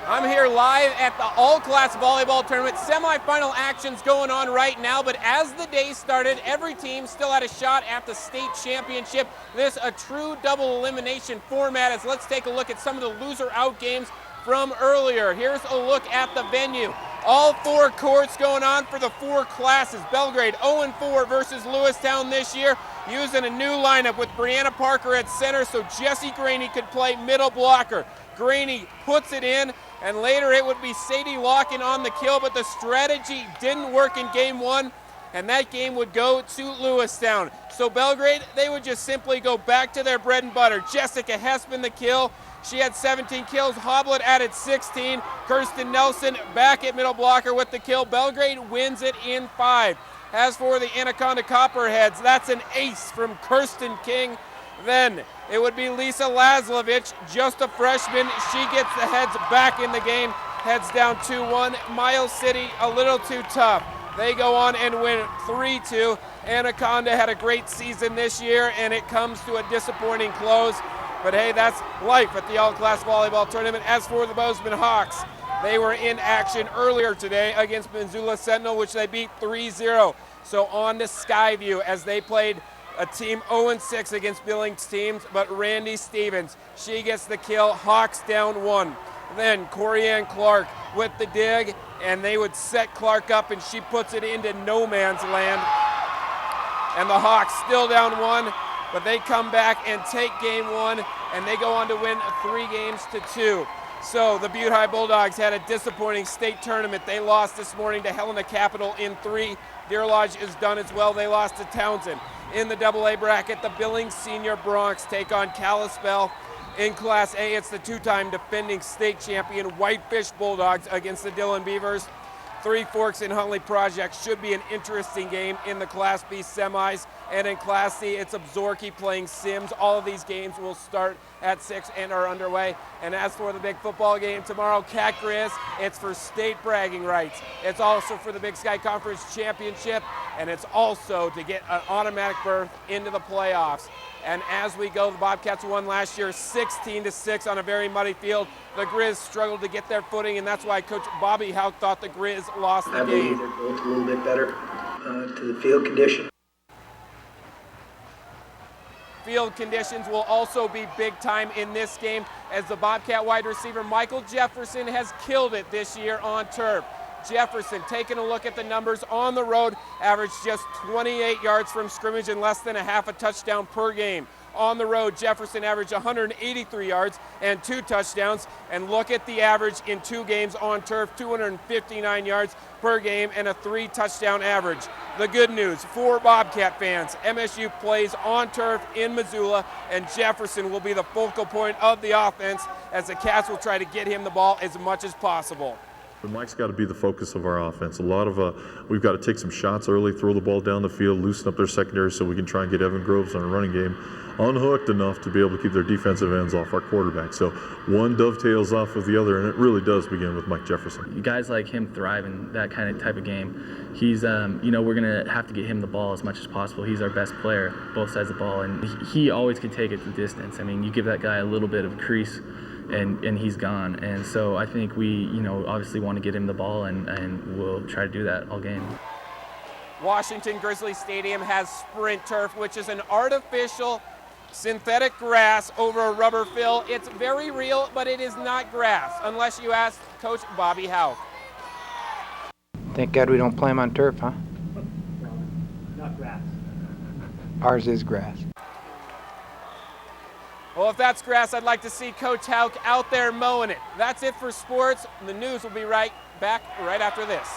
I'm here live at the all-class volleyball tournament. Semifinal action's going on right now, but as the day started, every team still had a shot at the state championship. This a true double elimination format. As let's take a look at some of the loser out games from earlier. Here's a look at the venue. All four courts going on for the four classes. Belgrade 0-4 versus Lewistown this year, using a new lineup with Brianna Parker at center so Jessie Graney could play middle blocker. Graney puts it in, and later it would be Sadie Locken on the kill, but the strategy didn't work in game one, and that game would go to Lewistown. So Belgrade, they would just simply go back to their bread and butter. Jessica Hespin the kill. She had 17 kills. Hoblet added 16. Kirsten Nelson back at middle blocker with the kill. Belgrade wins it in 5. As for the Anaconda Copperheads, that's an ace from Kirsten King. Then it would be Lisa Lazlovich, just a freshman. She gets the heads back in the game. Heads down 2-1. Miles City a little too tough. They go on and win 3-2. Anaconda had a great season this year, and it comes to a disappointing close. But hey, that's life at the all-class volleyball tournament. As for the Bozeman Hawks, they were in action earlier today against Missoula Sentinel, which they beat 3-0. So on to Skyview as they played a team 0-6 against Billings teams, but Randy Stevens, she gets the kill. Hawks down 1. Then Corianne Clark with the dig, and they would set Clark up, and she puts it into no man's land. And the Hawks still down 1. But they come back and take game 1, and they go on to win 3-2. So the Butte High Bulldogs had a disappointing state tournament. They lost this morning to Helena Capital in 3. Deer Lodge is done as well. They lost to Townsend. In the AA bracket, the Billings Senior Bronx take on Kalispell. In Class A, it's the two-time defending state champion Whitefish Bulldogs against the Dillon Beavers. Three Forks and Huntley Project should be an interesting game in the Class B semis. And in Class C, it's Absorki playing Sims. All of these games will start at 6 and are underway. And as for the big football game tomorrow, Cat-Griz, it's for state bragging rights. It's also for the Big Sky Conference Championship, and it's also to get an automatic berth into the playoffs. And as we go, the Bobcats won last year 16-6 on a very muddy field. The Grizz struggled to get their footing, and that's why Coach Bobby Houck thought the Grizz lost the game. I believe they're both a little bit better to the field condition. Field conditions will also be big time in this game, as the Bobcat wide receiver Michael Jefferson has killed it this year on turf. Jefferson, taking a look at the numbers on the road, averaged just 28 yards from scrimmage and less than a half a touchdown per game. On the road, Jefferson averaged 183 yards and 2 touchdowns. And look at the average in 2 games on turf, 259 yards per game and a 3-touchdown average. The good news for Bobcat fans, MSU plays on turf in Missoula, and Jefferson will be the focal point of the offense as the Cats will try to get him the ball as much as possible. Mike's got to be the focus of our offense. We've got to take some shots early, throw the ball down the field, loosen up their secondary so we can try and get Evan Groves on a running game unhooked enough to be able to keep their defensive ends off our quarterback. So one dovetails off of the other, and it really does begin with Mike Jefferson. Guys like him thrive in that kind of type of game. He's, we're going to have to get him the ball as much as possible. He's our best player, both sides of the ball, and he always can take it the distance. I mean, you give that guy a little bit of a crease, and he's gone. And so I think we, obviously want to get him the ball, and we'll try to do that all game. Washington Grizzly Stadium has sprint turf, which is an artificial synthetic grass over a rubber fill. It's very real, but it is not grass, unless you ask Coach Bobby Houck. Thank God we don't play them on turf, huh? No, not grass. Ours is grass. Well, if that's grass, I'd like to see Coach Houck out there mowing it. That's it for sports. The news will be right back right after this.